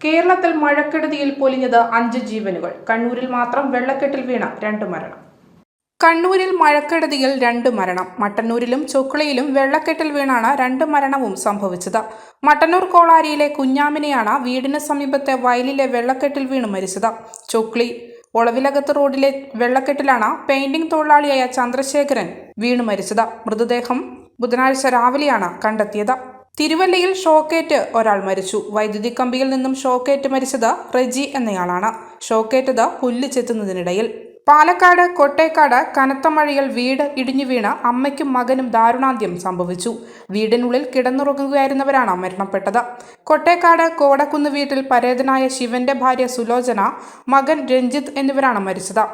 കേരളത്തിൽ മഴക്കെടുതിയിൽ പൊലിഞ്ഞത് 5 ജീവനുകൾ. കണ്ണൂരിൽ മാത്രം വെള്ളക്കെട്ടിൽ വീണ 2 മരണം. കണ്ണൂരിൽ മഴക്കെടുതിയിൽ 2 മരണം. മട്ടന്നൂരിലും ചൊക്ലിയിലും വെള്ളക്കെട്ടിൽ വീണാണ് 2 മരണവും സംഭവിച്ചത്. മട്ടന്നൂർ കോളാരിയിലെ കുഞ്ഞാമിനെയാണ് വീടിന് സമീപത്തെ വയലിലെ വെള്ളക്കെട്ടിൽ വീണ് മരിച്ചത്. ചൊക്ലി ഒളവിലകത്ത് റോഡിലെ വെള്ളക്കെട്ടിലാണ് പെയിന്റിംഗ് തൊഴിലാളിയായ ചന്ദ്രശേഖരൻ വീണു മരിച്ചത്. മൃതദേഹം ബുധനാഴ്ച രാവിലെയാണ് കണ്ടെത്തിയത്. തിരുവല്ലയിൽ ഷോക്കേറ്റ് ഒരാൾ മരിച്ചു. വൈദ്യുതി കമ്പിയിൽ നിന്നും ഷോക്കേറ്റ് മരിച്ചത് റെജി എന്നയാളാണ്. ഷോക്കേറ്റത് പുല്ല് ചെത്തുന്നതിനിടയിൽ. പാലക്കാട് കൊട്ടേക്കാട് കനത്ത മഴയിൽ വീട് ഇടിഞ്ഞു വീണ് അമ്മയ്ക്കും മകനും ദാരുണാന്ത്യം സംഭവിച്ചു. വീടിനുള്ളിൽ കിടന്നുറങ്ങുകയായിരുന്നവരാണ് മരണപ്പെട്ടത്. കൊട്ടേക്കാട് കോടക്കുന്ന് വീട്ടിൽ പരേതനായ ശിവന്റെ ഭാര്യ സുലോചന, മകൻ രഞ്ജിത്ത് എന്നിവരാണ് മരിച്ചത്.